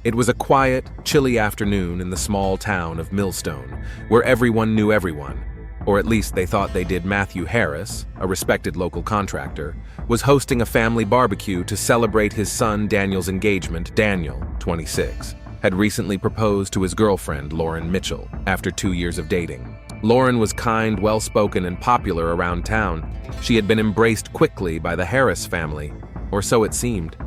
It was a quiet, chilly afternoon in the small town of Millstone, where everyone knew everyone, or at least they thought they did. Matthew Harris, a respected local contractor, was hosting a family barbecue to celebrate his son Daniel's engagement. Daniel, 26, had recently proposed to his girlfriend, Lauren Mitchell, after 2 years of dating. Lauren was kind, well-spoken, and popular around town. She had been embraced quickly by the Harris family, or so it seemed.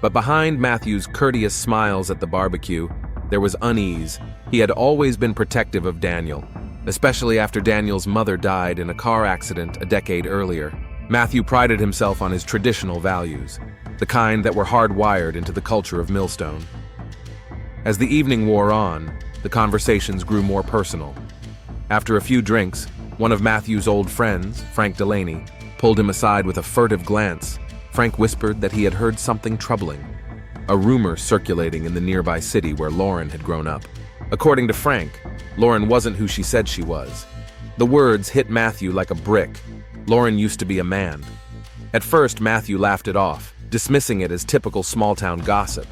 But behind Matthew's courteous smiles at the barbecue, there was unease. He had always been protective of Daniel, especially after Daniel's mother died in a car accident a decade earlier. Matthew prided himself on his traditional values, the kind that were hardwired into the culture of Millstone. As the evening wore on, the conversations grew more personal. After a few drinks, one of Matthew's old friends, Frank Delaney, pulled him aside with a furtive glance. Frank whispered that he had heard something troubling, a rumor circulating in the nearby city where Lauren had grown up. According to Frank, Lauren wasn't who she said she was. The words hit Matthew like a brick. Lauren used to be a man. At first, Matthew laughed it off, dismissing it as typical small-town gossip.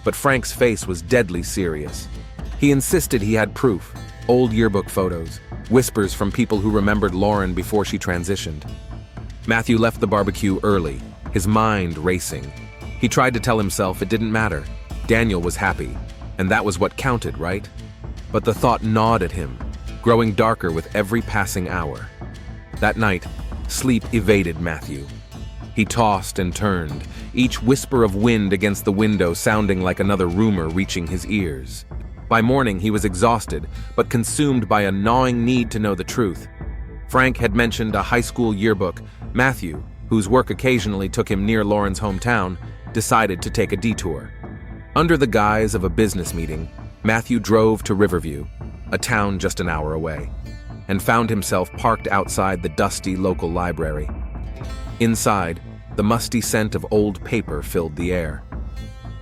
But Frank's face was deadly serious. He insisted he had proof, old yearbook photos, whispers from people who remembered Lauren before she transitioned. Matthew left the barbecue early, his mind racing. He tried to tell himself it didn't matter. Daniel was happy, and that was what counted, right? But the thought gnawed at him, growing darker with every passing hour. That night, sleep evaded Matthew. He tossed and turned, each whisper of wind against the window sounding like another rumor reaching his ears. By morning, he was exhausted, but consumed by a gnawing need to know the truth. Frank had mentioned a high school yearbook. Matthew, whose work occasionally took him near Lauren's hometown, decided to take a detour. Under the guise of a business meeting, Matthew drove to Riverview, a town just an hour away, and found himself parked outside the dusty local library. Inside, the musty scent of old paper filled the air.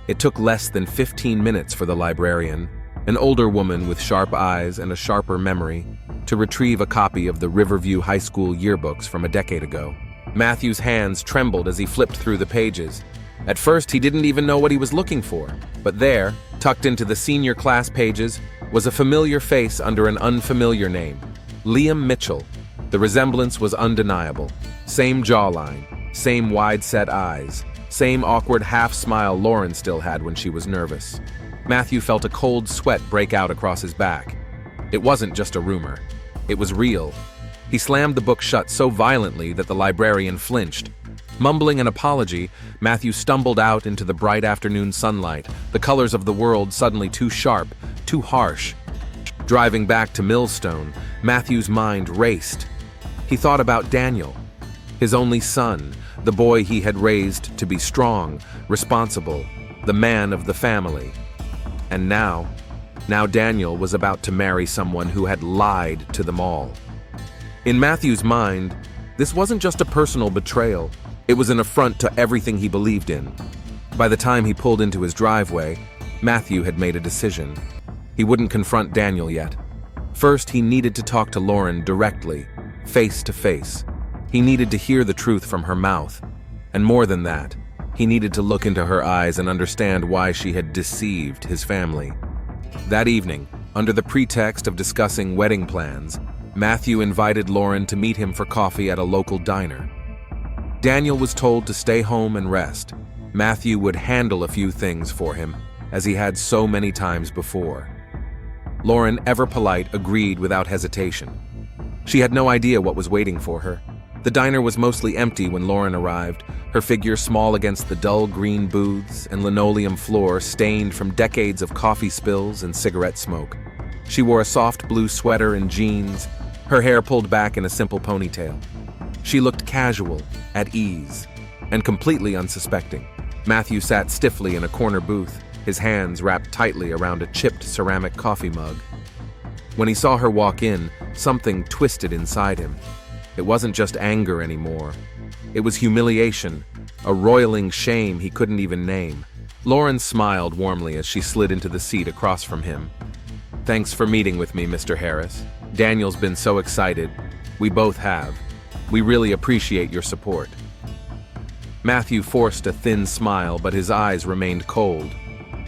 It took less than 15 minutes for the librarian, an older woman with sharp eyes and a sharper memory, to retrieve a copy of the Riverview High School yearbooks from a decade ago. Matthew's hands trembled as he flipped through the pages. At first, he didn't even know what he was looking for, but there, tucked into the senior class pages, was a familiar face under an unfamiliar name, Liam Mitchell. The resemblance was undeniable. Same jawline, same wide-set eyes, same awkward half-smile Lauren still had when she was nervous. Matthew felt a cold sweat break out across his back. It wasn't just a rumor. It was real. He slammed the book shut so violently that the librarian flinched. Mumbling an apology, Matthew stumbled out into the bright afternoon sunlight, the colors of the world suddenly too sharp, too harsh. Driving back to Millstone, Matthew's mind raced. He thought about Daniel, his only son, the boy he had raised to be strong, responsible, the man of the family. And now Daniel was about to marry someone who had lied to them all. In Matthew's mind, this wasn't just a personal betrayal. It was an affront to everything he believed in. By the time he pulled into his driveway, Matthew had made a decision. He wouldn't confront Daniel yet. First, he needed to talk to Lauren directly, face to face. He needed to hear the truth from her mouth. And more than that, he needed to look into her eyes and understand why she had deceived his family. That evening, under the pretext of discussing wedding plans, Matthew invited Lauren to meet him for coffee at a local diner. Daniel was told to stay home and rest. Matthew would handle a few things for him, as he had so many times before. Lauren, ever polite, agreed without hesitation. She had no idea what was waiting for her. The diner was mostly empty when Lauren arrived, her figure small against the dull green booths and linoleum floor stained from decades of coffee spills and cigarette smoke. She wore a soft blue sweater and jeans, her hair pulled back in a simple ponytail. She looked casual, at ease, and completely unsuspecting. Matthew sat stiffly in a corner booth, his hands wrapped tightly around a chipped ceramic coffee mug. When he saw her walk in, something twisted inside him. It wasn't just anger anymore. It was humiliation, a roiling shame he couldn't even name. Lauren smiled warmly as she slid into the seat across from him. "Thanks for meeting with me, Mr. Harris. Daniel's been so excited. We both have. We really appreciate your support." Matthew forced a thin smile, but his eyes remained cold.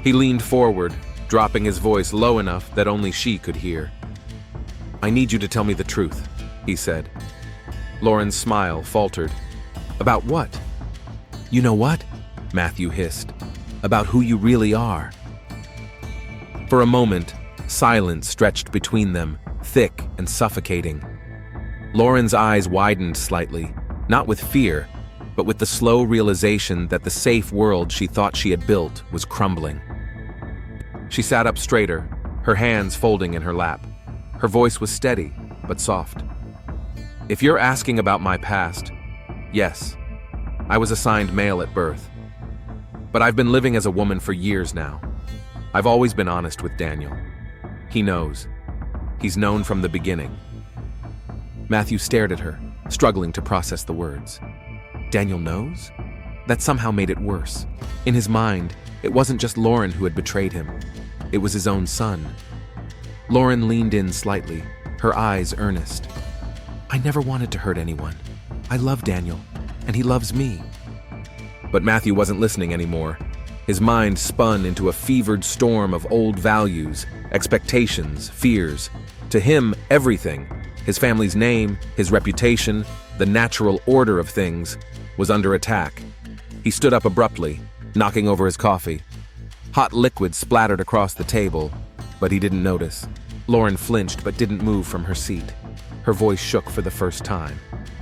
He leaned forward, dropping his voice low enough that only she could hear. "I need you to tell me the truth," he said. Lauren's smile faltered. "About what?" "You know what?" Matthew hissed. "About who you really are." For a moment, silence stretched between them, thick and suffocating. Lauren's eyes widened slightly, not with fear, but with the slow realization that the safe world she thought she had built was crumbling. She sat up straighter, her hands folding in her lap. Her voice was steady, but soft. "If you're asking about my past, yes, I was assigned male at birth. But I've been living as a woman for years now. I've always been honest with Daniel. He knows. He's known from the beginning." Matthew stared at her, struggling to process the words. Daniel knows? That somehow made it worse. In his mind, it wasn't just Lauren who had betrayed him. It was his own son. Lauren leaned in slightly, her eyes earnest. "I never wanted to hurt anyone. I love Daniel, and he loves me." But Matthew wasn't listening anymore. His mind spun into a fevered storm of old values, expectations, fears. To him, everything, his family's name, his reputation, the natural order of things, was under attack. He stood up abruptly, knocking over his coffee. Hot liquid splattered across the table, but he didn't notice. Lauren flinched but didn't move from her seat. Her voice shook for the first time.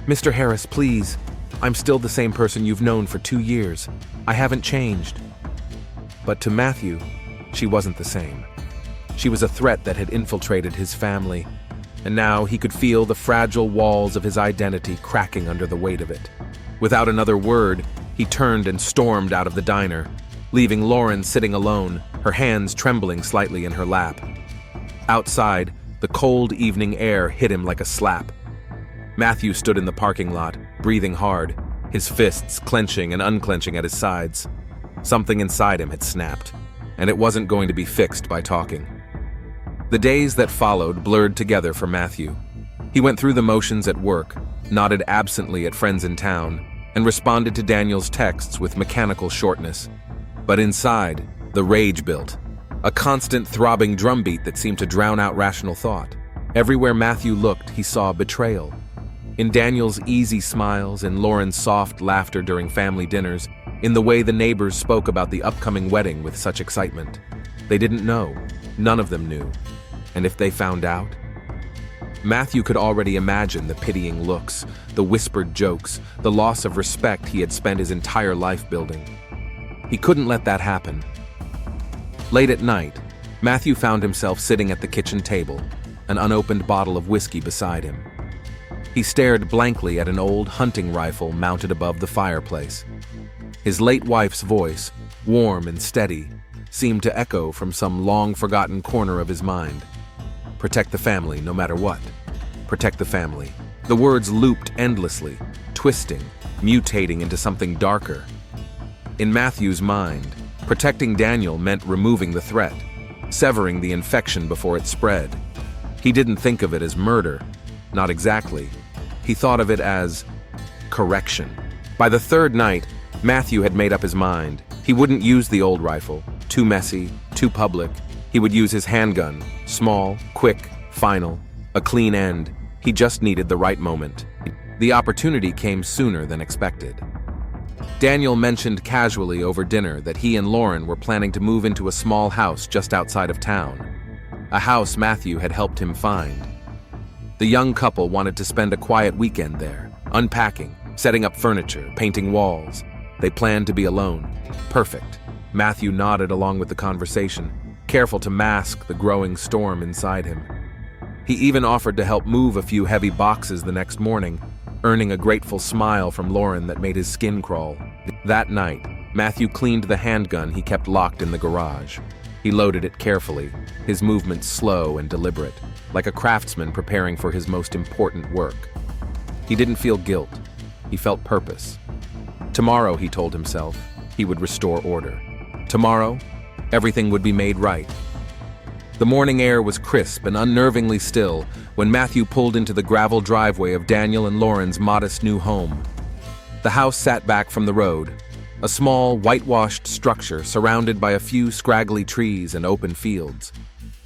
"Mr. Harris, please. I'm still the same person you've known for 2 years. I haven't changed." But to Matthew, she wasn't the same. She was a threat that had infiltrated his family, and now he could feel the fragile walls of his identity cracking under the weight of it. Without another word, he turned and stormed out of the diner, leaving Lauren sitting alone, her hands trembling slightly in her lap. Outside, the cold evening air hit him like a slap. Matthew stood in the parking lot, breathing hard, his fists clenching and unclenching at his sides. Something inside him had snapped, and it wasn't going to be fixed by talking. The days that followed blurred together for Matthew. He went through the motions at work, nodded absently at friends in town, and responded to Daniel's texts with mechanical shortness. But inside, the rage built, a constant throbbing drumbeat that seemed to drown out rational thought. Everywhere Matthew looked, he saw betrayal. In Daniel's easy smiles, in Lauren's soft laughter during family dinners, in the way the neighbors spoke about the upcoming wedding with such excitement. They didn't know. None of them knew. And if they found out? Matthew could already imagine the pitying looks, the whispered jokes, the loss of respect he had spent his entire life building. He couldn't let that happen. Late at night, Matthew found himself sitting at the kitchen table, an unopened bottle of whiskey beside him. He stared blankly at an old hunting rifle mounted above the fireplace. His late wife's voice, warm and steady, seemed to echo from some long-forgotten corner of his mind. Protect the family, no matter what. Protect the family. The words looped endlessly, twisting, mutating into something darker. In Matthew's mind, protecting Daniel meant removing the threat, severing the infection before it spread. He didn't think of it as murder. Not exactly. He thought of it as correction. By the third night, Matthew had made up his mind. He wouldn't use the old rifle. Too messy, too public. He would use his handgun. Small, quick, final, a clean end. He just needed the right moment. The opportunity came sooner than expected. Daniel mentioned casually over dinner that he and Lauren were planning to move into a small house just outside of town. A house Matthew had helped him find. The young couple wanted to spend a quiet weekend there, unpacking, setting up furniture, painting walls. They planned to be alone. Perfect. Matthew nodded along with the conversation, careful to mask the growing storm inside him. He even offered to help move a few heavy boxes the next morning, earning a grateful smile from Lauren that made his skin crawl. That night, Matthew cleaned the handgun he kept locked in the garage. He loaded it carefully, his movements slow and deliberate, like a craftsman preparing for his most important work. He didn't feel guilt. He felt purpose. Tomorrow, he told himself, he would restore order. Tomorrow, everything would be made right. The morning air was crisp and unnervingly still when Matthew pulled into the gravel driveway of Daniel and Lauren's modest new home. The house sat back from the road, a small, whitewashed structure surrounded by a few scraggly trees and open fields.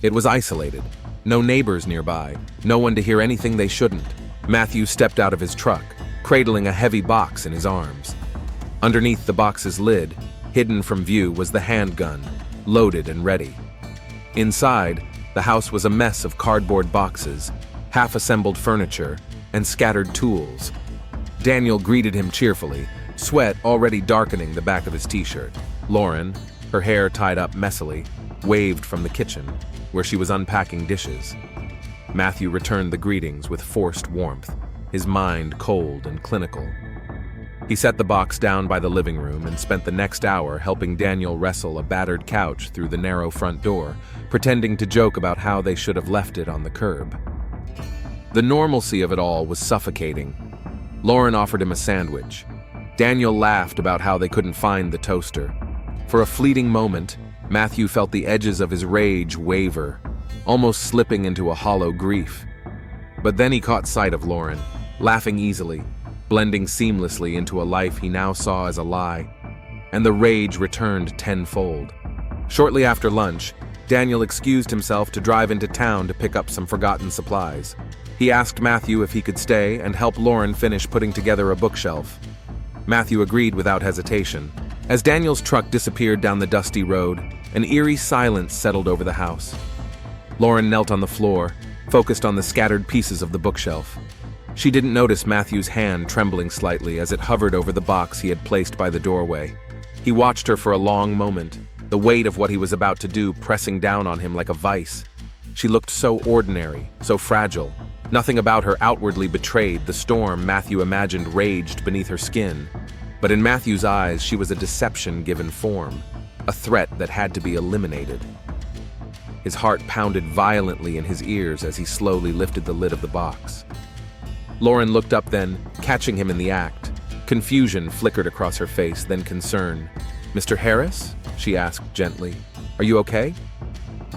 It was isolated. No neighbors nearby, no one to hear anything they shouldn't. Matthew stepped out of his truck, cradling a heavy box in his arms. Underneath the box's lid, hidden from view, was the handgun, loaded and ready. Inside, the house was a mess of cardboard boxes, half-assembled furniture, and scattered tools. Daniel greeted him cheerfully, sweat already darkening the back of his t-shirt. Lauren, her hair tied up messily, waved from the kitchen, where she was unpacking dishes. Matthew returned the greetings with forced warmth, his mind cold and clinical. He set the box down by the living room and spent the next hour helping Daniel wrestle a battered couch through the narrow front door, pretending to joke about how they should have left it on the curb. The normalcy of it all was suffocating. Lauren offered him a sandwich. Daniel laughed about how they couldn't find the toaster. For a fleeting moment, Matthew felt the edges of his rage waver, almost slipping into a hollow grief. But then he caught sight of Lauren, laughing easily, blending seamlessly into a life he now saw as a lie, and the rage returned tenfold. Shortly after lunch, Daniel excused himself to drive into town to pick up some forgotten supplies. He asked Matthew if he could stay and help Lauren finish putting together a bookshelf. Matthew agreed without hesitation. As Daniel's truck disappeared down the dusty road, an eerie silence settled over the house. Lauren knelt on the floor, focused on the scattered pieces of the bookshelf. She didn't notice Matthew's hand trembling slightly as it hovered over the box he had placed by the doorway. He watched her for a long moment, the weight of what he was about to do pressing down on him like a vice. She looked so ordinary, so fragile. Nothing about her outwardly betrayed the storm Matthew imagined raged beneath her skin. But in Matthew's eyes, she was a deception given form, a threat that had to be eliminated. His heart pounded violently in his ears as he slowly lifted the lid of the box. Lauren looked up then, catching him in the act. Confusion flickered across her face, then concern. "Mr. Harris?" she asked gently. "Are you okay?"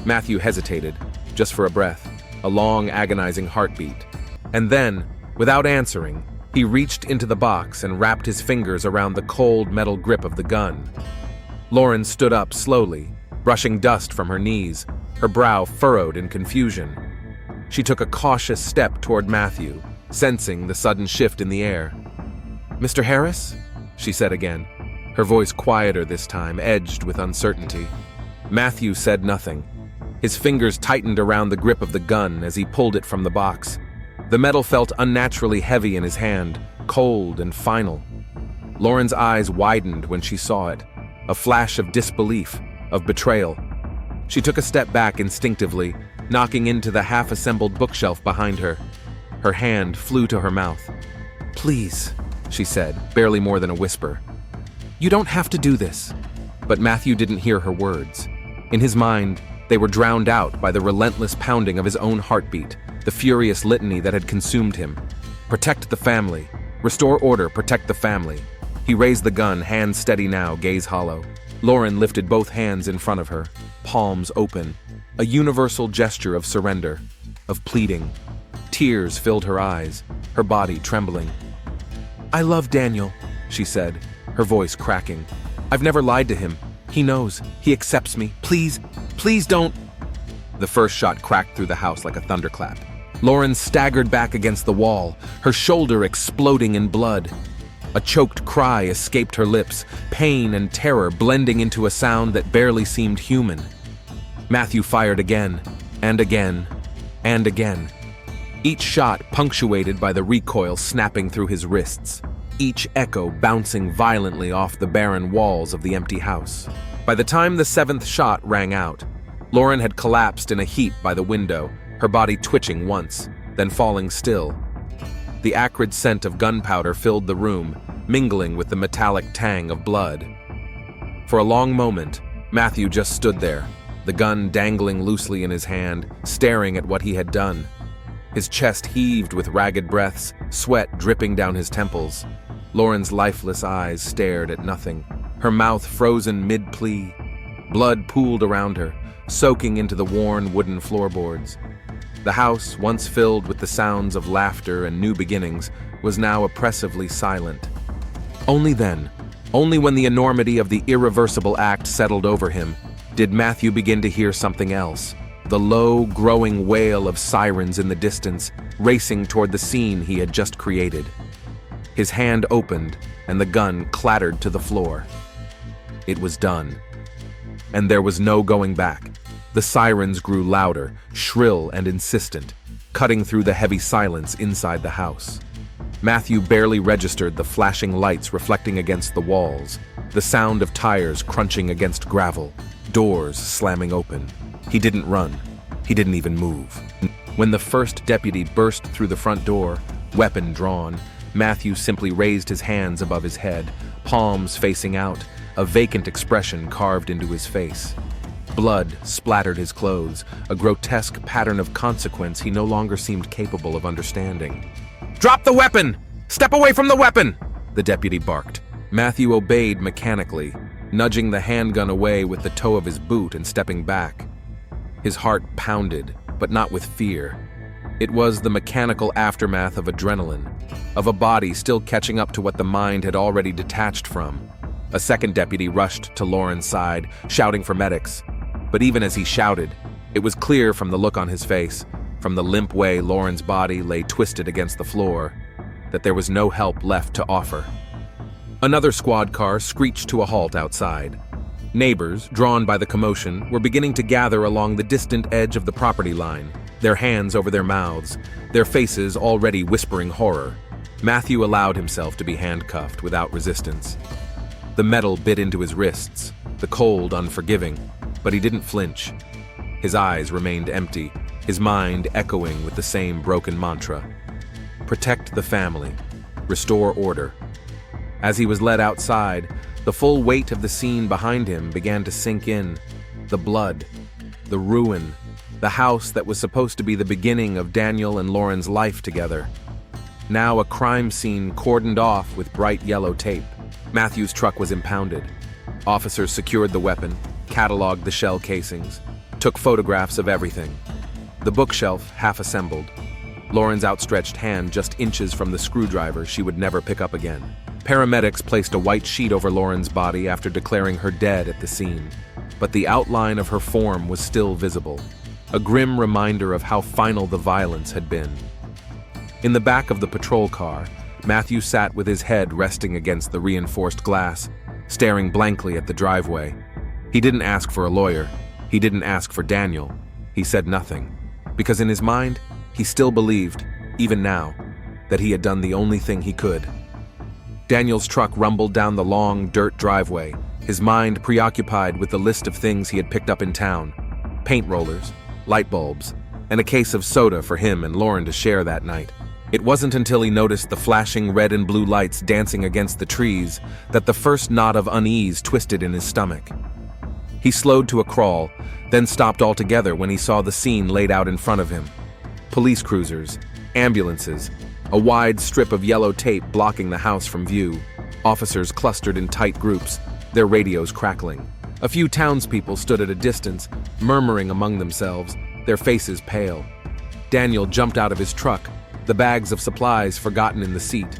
Matthew hesitated, just for a breath, a long, agonizing heartbeat. And then, without answering, he reached into the box and wrapped his fingers around the cold metal grip of the gun. Lauren stood up slowly, brushing dust from her knees, her brow furrowed in confusion. She took a cautious step toward Matthew, sensing the sudden shift in the air. "Mr. Harris?" she said again, her voice quieter this time, edged with uncertainty. Matthew said nothing. His fingers tightened around the grip of the gun as he pulled it from the box. The metal felt unnaturally heavy in his hand, cold and final. Lauren's eyes widened when she saw it, a flash of disbelief, of betrayal. She took a step back instinctively, knocking into the half-assembled bookshelf behind her. Her hand flew to her mouth. "Please," she said, barely more than a whisper. "You don't have to do this." But Matthew didn't hear her words. In his mind, they were drowned out by the relentless pounding of his own heartbeat, the furious litany that had consumed him. Protect the family. Restore order, protect the family. He raised the gun, hands steady now, gaze hollow. Lauren lifted both hands in front of her, palms open, a universal gesture of surrender, of pleading. Tears filled her eyes, her body trembling. "I love Daniel," she said, her voice cracking. "I've never lied to him. He knows. He accepts me. Please, please don't." The first shot cracked through the house like a thunderclap. Lauren staggered back against the wall, her shoulder exploding in blood. A choked cry escaped her lips, pain and terror blending into a sound that barely seemed human. Matthew fired again, and again, and again. Each shot punctuated by the recoil snapping through his wrists, each echo bouncing violently off the barren walls of the empty house. By the time the seventh shot rang out, Lauren had collapsed in a heap by the window, her body twitching once, then falling still. The acrid scent of gunpowder filled the room, mingling with the metallic tang of blood. For a long moment, Matthew just stood there, the gun dangling loosely in his hand, staring at what he had done. His chest heaved with ragged breaths, sweat dripping down his temples. Lauren's lifeless eyes stared at nothing, her mouth frozen mid-plea. Blood pooled around her, soaking into the worn wooden floorboards. The house, once filled with the sounds of laughter and new beginnings, was now oppressively silent. Only then, Only when the enormity of the irreversible act settled over him did Matthew begin to hear something else. The low, growing wail of sirens in the distance, racing toward the scene he had just created. His hand opened, and the gun clattered to the floor. It was done. And there was no going back. The sirens grew louder, shrill and insistent, cutting through the heavy silence inside the house. Matthew barely registered the flashing lights reflecting against the walls, the sound of tires crunching against gravel, doors slamming open. He didn't run. He didn't even move. When the first deputy burst through the front door, weapon drawn, Matthew simply raised his hands above his head, palms facing out, a vacant expression carved into his face. Blood splattered his clothes, a grotesque pattern of consequence he no longer seemed capable of understanding. "Drop the weapon! Step away from the weapon!" the deputy barked. Matthew obeyed mechanically, nudging the handgun away with the toe of his boot and stepping back. His heart pounded, but not with fear. It was the mechanical aftermath of adrenaline, of a body still catching up to what the mind had already detached from. A second deputy rushed to Lauren's side, shouting for medics. But even as he shouted, it was clear from the look on his face, from the limp way Lauren's body lay twisted against the floor, that there was no help left to offer. Another squad car screeched to a halt outside. Neighbors, drawn by the commotion, were beginning to gather along the distant edge of the property line, their hands over their mouths, their faces already whispering horror. Matthew allowed himself to be handcuffed without resistance. The metal bit into his wrists, the cold unforgiving, but he didn't flinch. His eyes remained empty, his mind echoing with the same broken mantra. Protect the family. Restore order. As he was led outside, the full weight of the scene behind him began to sink in. The blood, the ruin, the house that was supposed to be the beginning of Daniel and Lauren's life together. Now a crime scene cordoned off with bright yellow tape. Matthew's truck was impounded. Officers secured the weapon, cataloged the shell casings, took photographs of everything. The bookshelf half assembled. Lauren's outstretched hand just inches from the screwdriver she would never pick up again. Paramedics placed a white sheet over Lauren's body after declaring her dead at the scene, but the outline of her form was still visible, a grim reminder of how final the violence had been. In the back of the patrol car, Matthew sat with his head resting against the reinforced glass, staring blankly at the driveway. He didn't ask for a lawyer. He didn't ask for Daniel. He said nothing, because in his mind, he still believed, even now, that he had done the only thing he could. Daniel's truck rumbled down the long, dirt driveway, his mind preoccupied with the list of things he had picked up in town: paint rollers, light bulbs, and a case of soda for him and Lauren to share that night. It wasn't until he noticed the flashing red and blue lights dancing against the trees that the first knot of unease twisted in his stomach. He slowed to a crawl, then stopped altogether when he saw the scene laid out in front of him. Police cruisers, ambulances, a wide strip of yellow tape blocking the house from view, officers clustered in tight groups, their radios crackling. A few townspeople stood at a distance, murmuring among themselves, their faces pale. Daniel jumped out of his truck, the bags of supplies forgotten in the seat.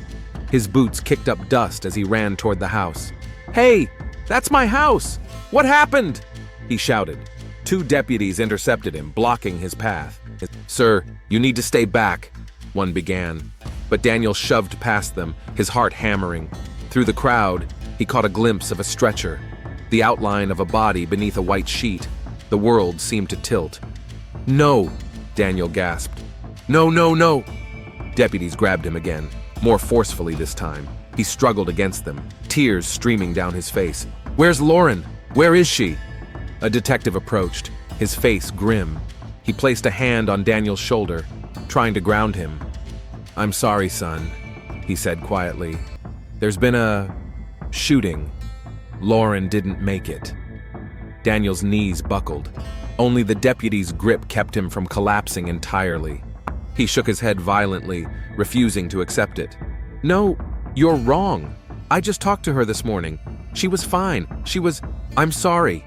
His boots kicked up dust as he ran toward the house. "Hey, that's my house! What happened?" he shouted. Two deputies intercepted him, blocking his path. "Sir, you need to stay back," one began, but Daniel shoved past them, his heart hammering. Through the crowd, he caught a glimpse of a stretcher, the outline of a body beneath a white sheet. The world seemed to tilt. "No," Daniel gasped. "No, no, no!" Deputies grabbed him again, more forcefully this time. He struggled against them, tears streaming down his face. "Where's Lauren? Where is she?" A detective approached, his face grim. He placed a hand on Daniel's shoulder, trying to ground him. "I'm sorry, son," he said quietly. "There's been a shooting. Lauren didn't make it." Daniel's knees buckled. Only the deputy's grip kept him from collapsing entirely. He shook his head violently, refusing to accept it. "No, you're wrong. I just talked to her this morning. She was fine. I'm sorry,"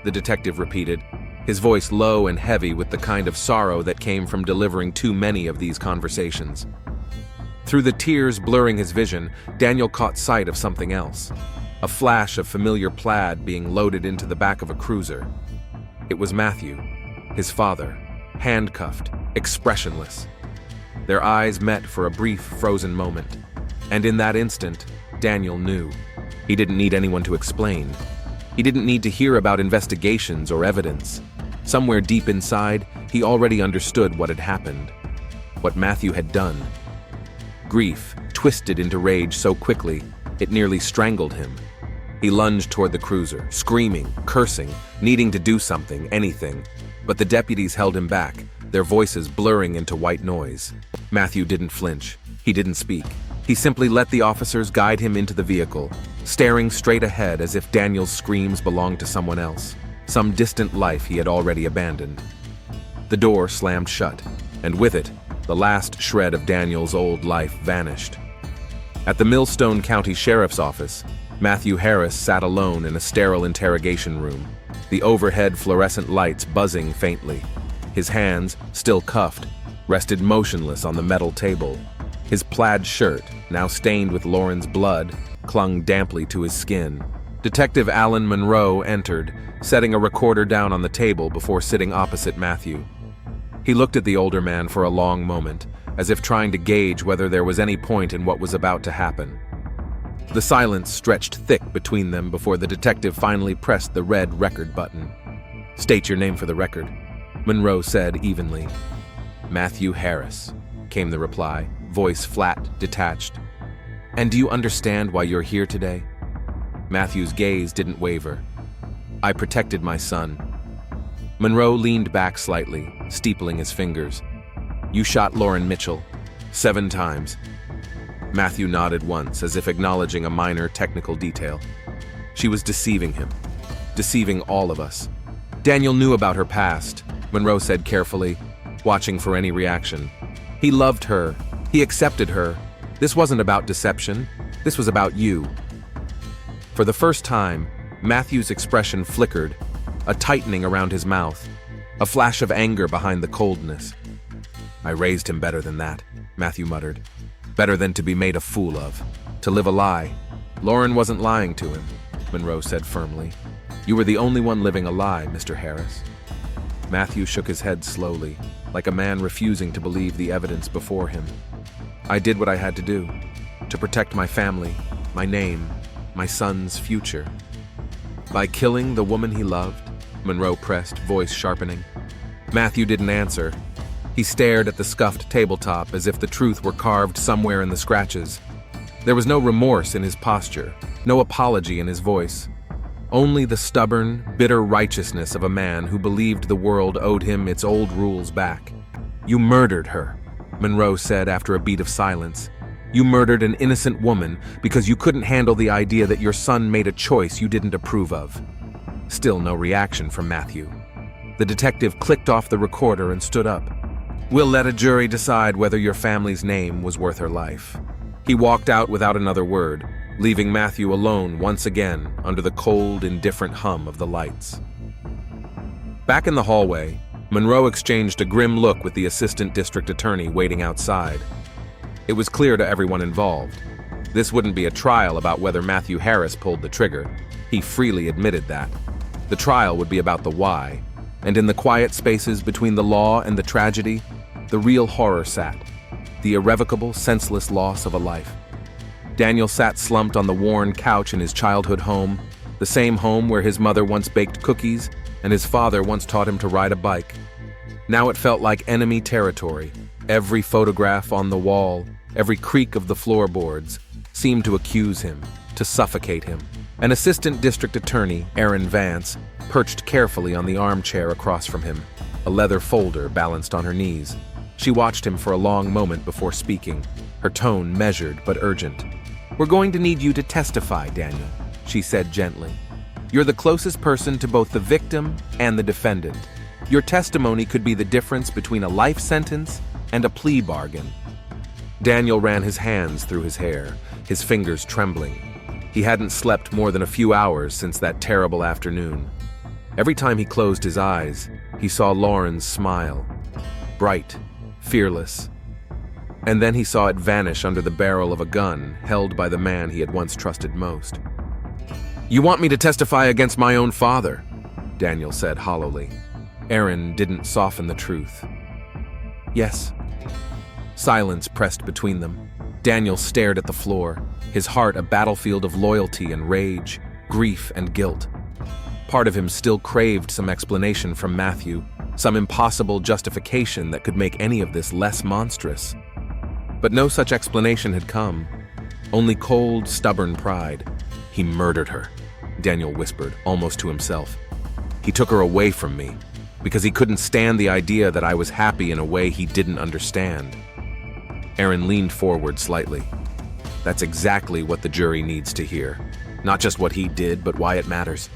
the detective repeated, his voice low and heavy with the kind of sorrow that came from delivering too many of these conversations. Through the tears blurring his vision, Daniel caught sight of something else. a flash of familiar plaid being loaded into the back of a cruiser. It was Matthew, his father, handcuffed, expressionless. Their eyes met for a brief, frozen moment, and in that instant, Daniel knew. He didn't need anyone to explain. He didn't need to hear about investigations or evidence. Somewhere deep inside, he already understood what had happened, what Matthew had done. Grief twisted into rage so quickly, it nearly strangled him. He lunged toward the cruiser, screaming, cursing, needing to do something, anything. But the deputies held him back, their voices blurring into white noise. Matthew didn't flinch. He didn't speak. He simply let the officers guide him into the vehicle, staring straight ahead as if Daniel's screams belonged to someone else, some distant life he had already abandoned. The door slammed shut, and with it, the last shred of Daniel's old life vanished. At the Millstone County Sheriff's Office, Matthew Harris sat alone in a sterile interrogation room, the overhead fluorescent lights buzzing faintly. His hands, still cuffed, rested motionless on the metal table. His plaid shirt, now stained with Lauren's blood, clung damply to his skin. Detective Alan Monroe entered, setting a recorder down on the table before sitting opposite Matthew. He looked at the older man for a long moment, as if trying to gauge whether there was any point in what was about to happen. The silence stretched thick between them before the detective finally pressed the red record button. "State your name for the record," Monroe said evenly. "Matthew Harris," came the reply, voice flat, detached. "And do you understand why you're here today?" Matthew's gaze didn't waver. "I protected my son." Monroe leaned back slightly, steepling his fingers. "You shot Lauren Mitchell 7 times. Matthew nodded once, as if acknowledging a minor technical detail. "She was deceiving him, deceiving all of us." Daniel knew about her past, Monroe said carefully, watching for any reaction. "He loved her. He accepted her. This wasn't about deception. This was about you." For the first time, Matthew's expression flickered, a tightening around his mouth, a flash of anger behind the coldness. "I raised him better than that," Matthew muttered. "Better than to be made a fool of, to live a lie." "Lauren wasn't lying to him," Monroe said firmly. "You were the only one living a lie, Mr. Harris." Matthew shook his head slowly, like a man refusing to believe the evidence before him. "I did what I had to do, to protect my family, my name, my son's future." "By killing the woman he loved?" Monroe pressed, voice sharpening. Matthew didn't answer. He stared at the scuffed tabletop as if the truth were carved somewhere in the scratches. There was no remorse in his posture, no apology in his voice. Only the stubborn, bitter righteousness of a man who believed the world owed him its old rules back. "You murdered her," Monroe said after a beat of silence. "You murdered an innocent woman because you couldn't handle the idea that your son made a choice you didn't approve of." Still no reaction from Matthew. The detective clicked off the recorder and stood up. "We'll let a jury decide whether your family's name was worth her life." He walked out without another word, leaving Matthew alone once again under the cold, indifferent hum of the lights. Back in the hallway, Monroe exchanged a grim look with the assistant district attorney waiting outside. It was clear to everyone involved. This wouldn't be a trial about whether Matthew Harris pulled the trigger. He freely admitted that. The trial would be about the why, and in the quiet spaces between the law and the tragedy, the real horror sat, the irrevocable, senseless loss of a life. Daniel sat slumped on the worn couch in his childhood home, the same home where his mother once baked cookies and his father once taught him to ride a bike. Now it felt like enemy territory. Every photograph on the wall, every creak of the floorboards, seemed to accuse him, to suffocate him. An assistant district attorney, Erin Vance, perched carefully on the armchair across from him, a leather folder balanced on her knees. She watched him for a long moment before speaking, her tone measured but urgent. "We're going to need you to testify, Daniel," she said gently. "You're the closest person to both the victim and the defendant. Your testimony could be the difference between a life sentence and a plea bargain." Daniel ran his hands through his hair, his fingers trembling. He hadn't slept more than a few hours since that terrible afternoon. Every time he closed his eyes, he saw Lauren's smile, bright, fearless. And then he saw it vanish under the barrel of a gun held by the man he had once trusted most. "You want me to testify against my own father," Daniel said hollowly. Aaron didn't soften the truth. "Yes." Silence pressed between them. Daniel stared at the floor, his heart a battlefield of loyalty and rage, grief and guilt. Part of him still craved some explanation from Matthew, some impossible justification that could make any of this less monstrous. But no such explanation had come. Only cold, stubborn pride. "He murdered her," Daniel whispered, almost to himself. "He took her away from me, because he couldn't stand the idea that I was happy in a way he didn't understand." Aaron leaned forward slightly. "That's exactly what the jury needs to hear. Not just what he did, but why it matters."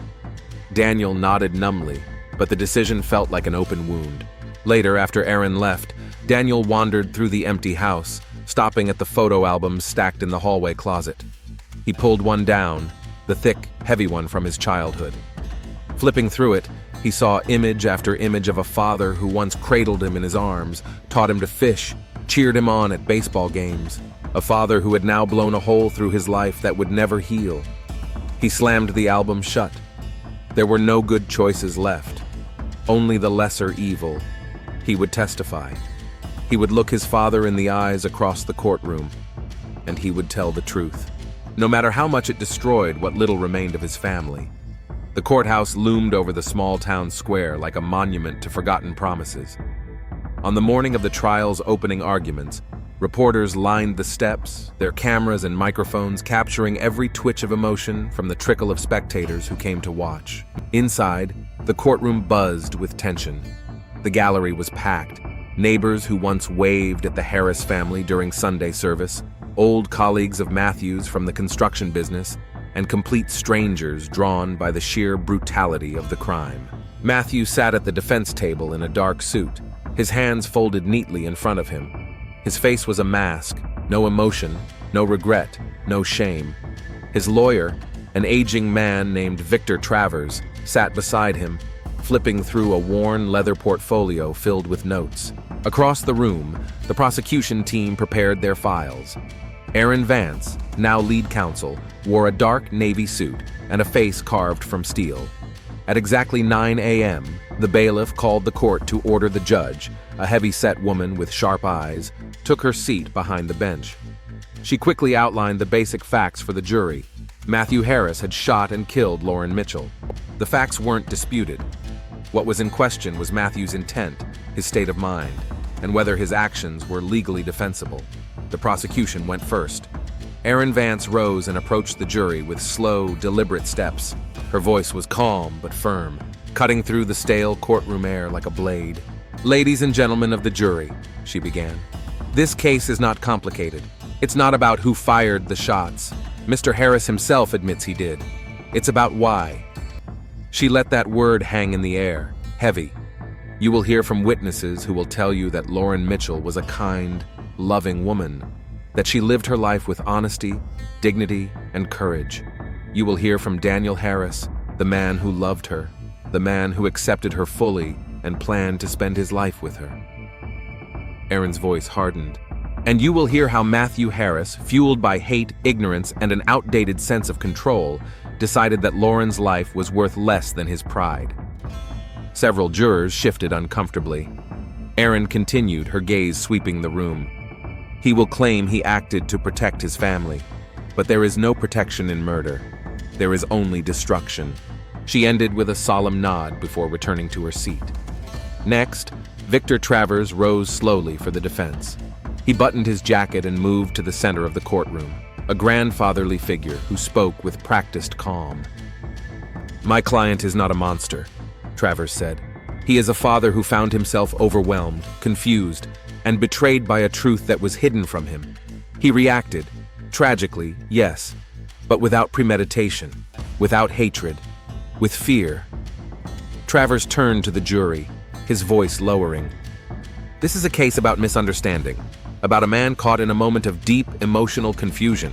Daniel nodded numbly, but the decision felt like an open wound. Later, after Aaron left, Daniel wandered through the empty house, stopping at the photo albums stacked in the hallway closet. He pulled one down, the thick, heavy one from his childhood. Flipping through it, he saw image after image of a father who once cradled him in his arms, taught him to fish, cheered him on at baseball games. A father who had now blown a hole through his life that would never heal. He slammed the album shut. There were no good choices left. Only the lesser evil. He would testify. He would look his father in the eyes across the courtroom, and he would tell the truth, no matter how much it destroyed what little remained of his family. The courthouse loomed over the small town square like a monument to forgotten promises. On the morning of the trial's opening arguments, reporters lined the steps, their cameras and microphones capturing every twitch of emotion from the trickle of spectators who came to watch. Inside, the courtroom buzzed with tension. The gallery was packed. Neighbors who once waved at the Harris family during Sunday service, old colleagues of Matthew's from the construction business, and complete strangers drawn by the sheer brutality of the crime. Matthew sat at the defense table in a dark suit, his hands folded neatly in front of him. His face was a mask, no emotion, no regret, no shame. His lawyer, an aging man named Victor Travers, sat beside him, flipping through a worn leather portfolio filled with notes. Across the room, the prosecution team prepared their files. Aaron Vance, now lead counsel, wore a dark navy suit and a face carved from steel. At exactly 9 a.m., the bailiff called the court to order the judge, a heavy-set woman with sharp eyes, took her seat behind the bench. She quickly outlined the basic facts for the jury. Matthew Harris had shot and killed Lauren Mitchell. The facts weren't disputed. What was in question was Matthew's intent, his state of mind, and whether his actions were legally defensible. The prosecution went first. Aaron Vance rose and approached the jury with slow, deliberate steps. Her voice was calm but firm, cutting through the stale courtroom air like a blade. "Ladies and gentlemen of the jury," she began, "this case is not complicated. It's not about who fired the shots. Mr. Harris himself admits he did. It's about why." She let that word hang in the air, heavy. You will hear from witnesses who will tell you that Lauren Mitchell was a kind, loving woman, that she lived her life with honesty, dignity, and courage. You will hear from Daniel Harris, the man who loved her, the man who accepted her fully and planned to spend his life with her. Aaron's voice hardened. And you will hear how Matthew Harris, fueled by hate, ignorance, and an outdated sense of control, decided that Lauren's life was worth less than his pride. Several jurors shifted uncomfortably. Aaron continued, her gaze sweeping the room. He will claim he acted to protect his family, but there is no protection in murder. There is only destruction. She ended with a solemn nod before returning to her seat. Next, Victor Travers rose slowly for the defense. He buttoned his jacket and moved to the center of the courtroom, a grandfatherly figure who spoke with practiced calm. "My client is not a monster," Travers said. "He is a father who found himself overwhelmed, confused, and betrayed by a truth that was hidden from him. He reacted, tragically, yes, but without premeditation, without hatred, with fear." Travers turned to the jury, his voice lowering. "This is a case about misunderstanding, about a man caught in a moment of deep emotional confusion.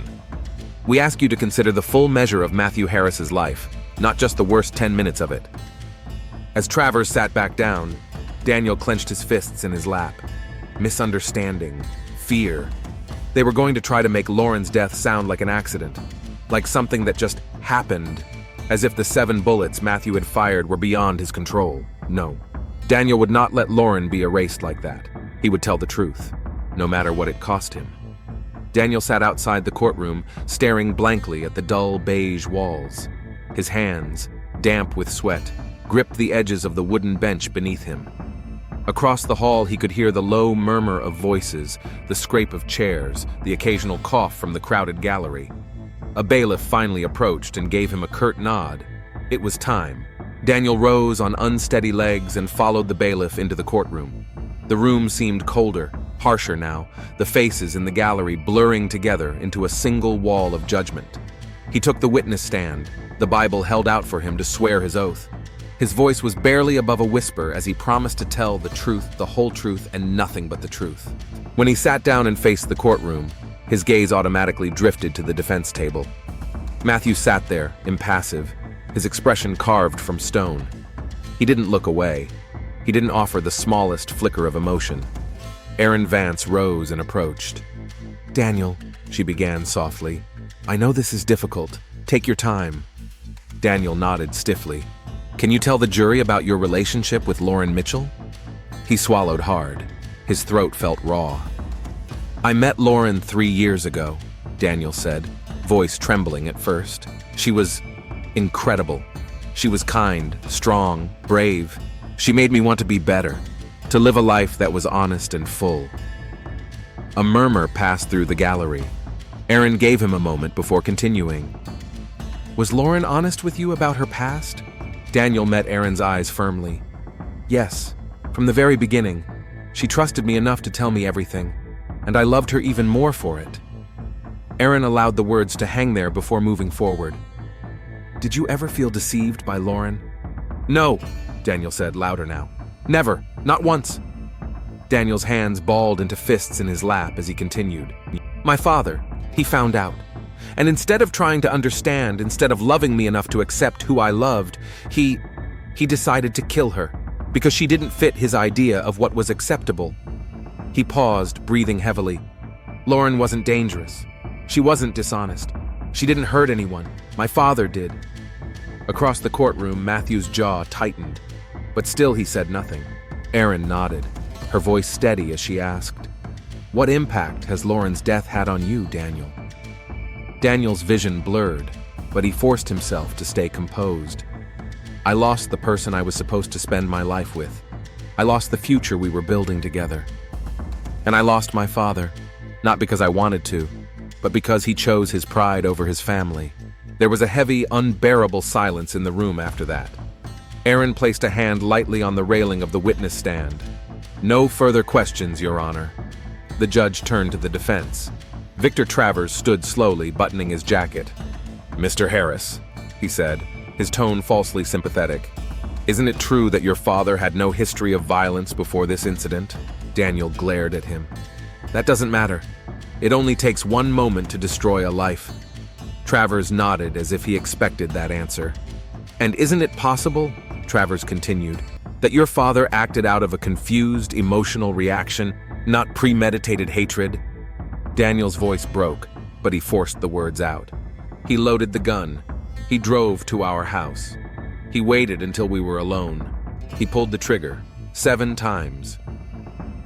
We ask you to consider the full measure of Matthew Harris's life, not just the worst 10 minutes of it." As Travers sat back down, Daniel clenched his fists in his lap. Misunderstanding, fear. They were going to try to make Lauren's death sound like an accident, like something that just happened, as if the 7 bullets Matthew had fired were beyond his control. No, Daniel would not let Lauren be erased like that. He would tell the truth, no matter what it cost him. Daniel sat outside the courtroom, staring blankly at the dull beige walls. His hands, damp with sweat, gripped the edges of the wooden bench beneath him. Across the hall, he could hear the low murmur of voices, the scrape of chairs, the occasional cough from the crowded gallery. A bailiff finally approached and gave him a curt nod. It was time. Daniel rose on unsteady legs and followed the bailiff into the courtroom. The room seemed colder, harsher now, the faces in the gallery blurring together into a single wall of judgment. He took the witness stand, the Bible held out for him to swear his oath. His voice was barely above a whisper as he promised to tell the truth, the whole truth, and nothing but the truth. When he sat down and faced the courtroom, his gaze automatically drifted to the defense table. Matthew sat there, impassive, his expression carved from stone. He didn't look away. He didn't offer the smallest flicker of emotion. Erin Vance rose and approached. "Daniel," she began softly, "I know this is difficult. Take your time." Daniel nodded stiffly. "Can you tell the jury about your relationship with Lauren Mitchell?" He swallowed hard. His throat felt raw. "I met Lauren 3 years ago," Daniel said, voice trembling at first. "She was incredible. She was kind, strong, brave. She made me want to be better, to live a life that was honest and full." A murmur passed through the gallery. Erin gave him a moment before continuing. "Was Lauren honest with you about her past?" Daniel met Erin's eyes firmly. "Yes, from the very beginning. She trusted me enough to tell me everything, and I loved her even more for it." Erin allowed the words to hang there before moving forward. "Did you ever feel deceived by Lauren?" "No," Daniel said, louder now. "Never, not once." Daniel's hands balled into fists in his lap as he continued. "My father, he found out. And instead of trying to understand, instead of loving me enough to accept who I loved, he decided to kill her, because she didn't fit his idea of what was acceptable." He paused, breathing heavily. "Lauren wasn't dangerous. She wasn't dishonest. She didn't hurt anyone. My father did." Across the courtroom, Matthew's jaw tightened, but still he said nothing. Erin nodded, her voice steady as she asked, "What impact has Lauren's death had on you, Daniel?" Daniel's vision blurred, but he forced himself to stay composed. "I lost the person I was supposed to spend my life with. I lost the future we were building together. And I lost my father, not because I wanted to, but because he chose his pride over his family." There was a heavy, unbearable silence in the room after that. Erin placed a hand lightly on the railing of the witness stand. "No further questions, Your Honor." The judge turned to the defense. Victor Travers stood slowly, buttoning his jacket. "Mr. Harris," he said, his tone falsely sympathetic, "isn't it true that your father had no history of violence before this incident?" Daniel glared at him. "That doesn't matter. It only takes one moment to destroy a life." Travers nodded as if he expected that answer. "And isn't it possible," Travers continued, "that your father acted out of a confused, emotional reaction, not premeditated hatred?" Daniel's voice broke, but he forced the words out. "He loaded the gun. He drove to our house. He waited until we were alone. He pulled the trigger 7 times.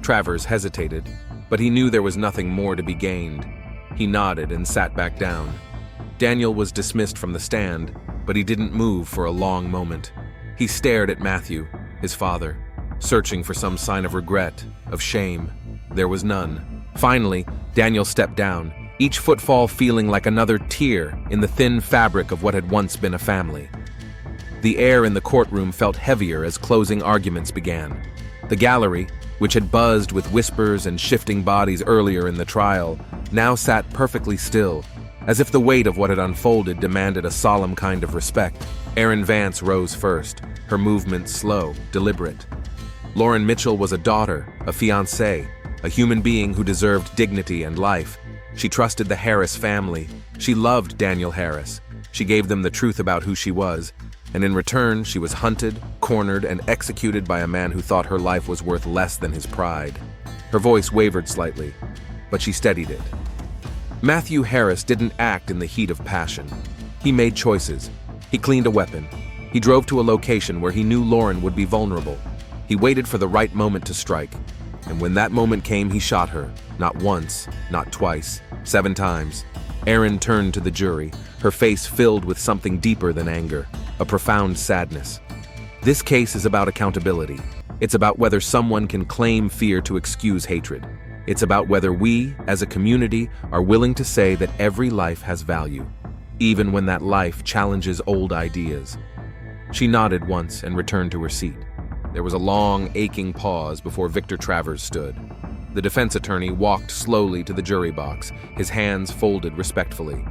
Travers hesitated, but he knew there was nothing more to be gained. He nodded and sat back down. Daniel was dismissed from the stand, but he didn't move for a long moment. He stared at Matthew, his father, searching for some sign of regret, of shame. There was none. Finally, Daniel stepped down, each footfall feeling like another tear in the thin fabric of what had once been a family. The air in the courtroom felt heavier as closing arguments began. The gallery, which had buzzed with whispers and shifting bodies earlier in the trial, now sat perfectly still, as if the weight of what had unfolded demanded a solemn kind of respect. Erin Vance rose first, her movements slow, deliberate. Lauren Mitchell was a daughter, a fiancée, a human being who deserved dignity and life. She trusted the Harris family. She loved Daniel Harris. She gave them the truth about who she was, and in return, she was hunted, cornered, and executed by a man who thought her life was worth less than his pride. Her voice wavered slightly, but she steadied it. Matthew Harris didn't act in the heat of passion. He made choices. He cleaned a weapon. He drove to a location where he knew Lauren would be vulnerable. He waited for the right moment to strike. And when that moment came, he shot her. Not once, not twice, 7 times. Erin turned to the jury, her face filled with something deeper than anger, a profound sadness. This case is about accountability. It's about whether someone can claim fear to excuse hatred. It's about whether we, as a community, are willing to say that every life has value, even when that life challenges old ideas. She nodded once and returned to her seat. There was a long, aching pause before Victor Travers stood. The defense attorney walked slowly to the jury box, his hands folded respectfully.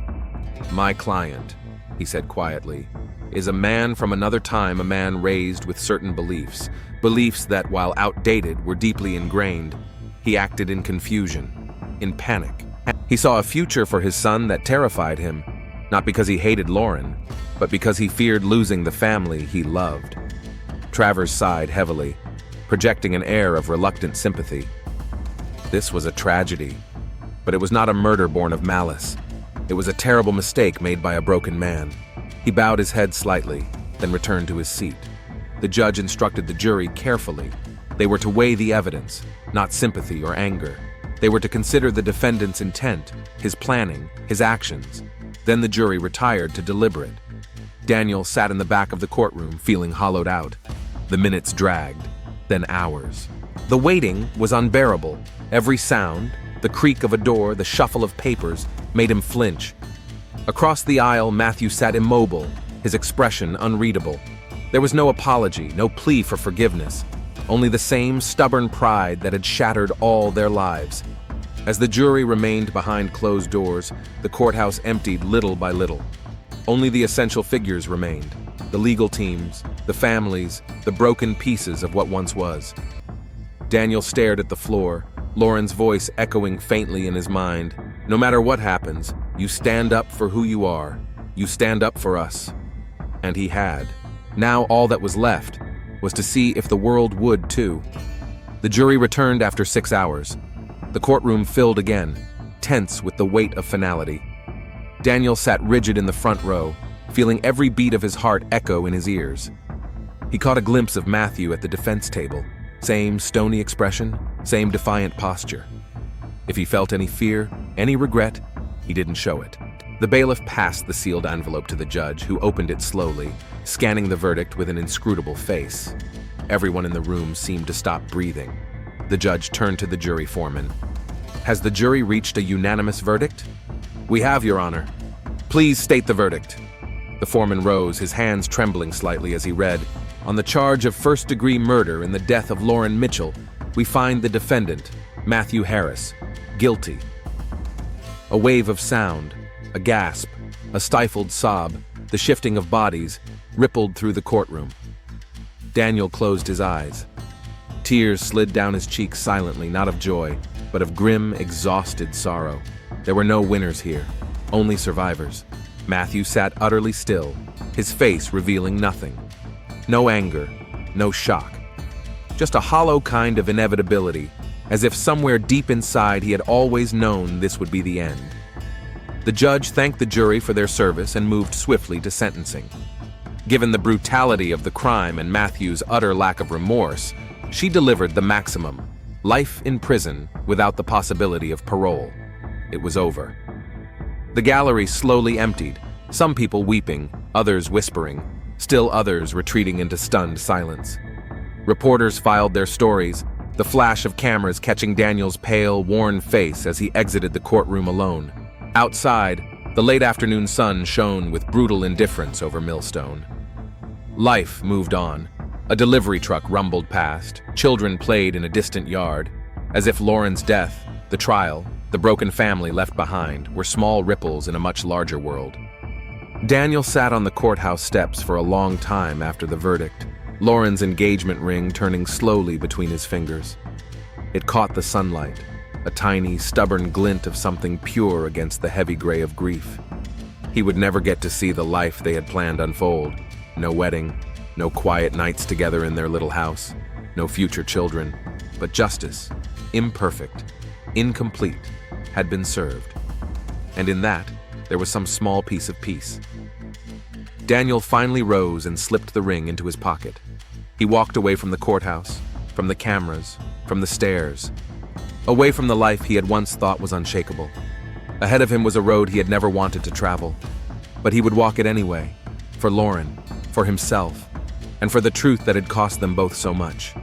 "My client," he said quietly, "is a man from another time, a man raised with certain beliefs that, while outdated, were deeply ingrained. He acted in confusion, in panic. He saw a future for his son that terrified him, not because he hated Lauren, but because he feared losing the family he loved." Travers sighed heavily, projecting an air of reluctant sympathy. This was a tragedy, but it was not a murder born of malice. It was a terrible mistake made by a broken man. He bowed his head slightly, then returned to his seat. The judge instructed the jury carefully. They were to weigh the evidence, not sympathy or anger. They were to consider the defendant's intent, his planning, his actions. Then the jury retired to deliberate. Daniel sat in the back of the courtroom, feeling hollowed out. The minutes dragged, then hours. The waiting was unbearable. Every sound, the creak of a door, the shuffle of papers, made him flinch. Across the aisle, Matthew sat immobile, his expression unreadable. There was no apology, no plea for forgiveness, only the same stubborn pride that had shattered all their lives. As the jury remained behind closed doors, the courthouse emptied little by little. Only the essential figures remained, the legal teams, the families, the broken pieces of what once was. Daniel stared at the floor, Lauren's voice echoing faintly in his mind. "No matter what happens, you stand up for who you are. You stand up for us." And he had. Now all that was left was to see if the world would too. The jury returned after 6 hours. The courtroom filled again, tense with the weight of finality. Daniel sat rigid in the front row, feeling every beat of his heart echo in his ears. He caught a glimpse of Matthew at the defense table. Same stony expression, same defiant posture. If he felt any fear, any regret, he didn't show it. The bailiff passed the sealed envelope to the judge, who opened it slowly, scanning the verdict with an inscrutable face. Everyone in the room seemed to stop breathing. The judge turned to the jury foreman. "Has the jury reached a unanimous verdict?" "We have, Your Honor." "Please state the verdict." The foreman rose, his hands trembling slightly as he read, "On the charge of first-degree murder in the death of Lauren Mitchell, we find the defendant, Matthew Harris, guilty." A wave of sound, a gasp, a stifled sob, the shifting of bodies, rippled through the courtroom. Daniel closed his eyes. Tears slid down his cheeks silently, not of joy, but of grim, exhausted sorrow. There were no winners here, only survivors. Matthew sat utterly still, his face revealing nothing. No anger, no shock. Just a hollow kind of inevitability, as if somewhere deep inside he had always known this would be the end. The judge thanked the jury for their service and moved swiftly to sentencing. Given the brutality of the crime and Matthew's utter lack of remorse, she delivered the maximum: life in prison without the possibility of parole. It was over. The gallery slowly emptied, some people weeping, others whispering, still others retreating into stunned silence. Reporters filed their stories, the flash of cameras catching Daniel's pale, worn face as he exited the courtroom alone. Outside, the late afternoon sun shone with brutal indifference over Millstone. Life moved on. A delivery truck rumbled past, children played in a distant yard, as if Lauren's death, the trial, the broken family left behind were small ripples in a much larger world. Daniel sat on the courthouse steps for a long time after the verdict, Lauren's engagement ring turning slowly between his fingers. It caught the sunlight, a tiny, stubborn glint of something pure against the heavy gray of grief. He would never get to see the life they had planned unfold. No wedding, no quiet nights together in their little house, no future children, but justice, imperfect, incomplete, had been served. And in that, there was some small piece of peace. Daniel finally rose and slipped the ring into his pocket. He walked away from the courthouse, from the cameras, from the stairs, away from the life he had once thought was unshakable. Ahead of him was a road he had never wanted to travel, but he would walk it anyway, for Lauren, for himself, and for the truth that had cost them both so much.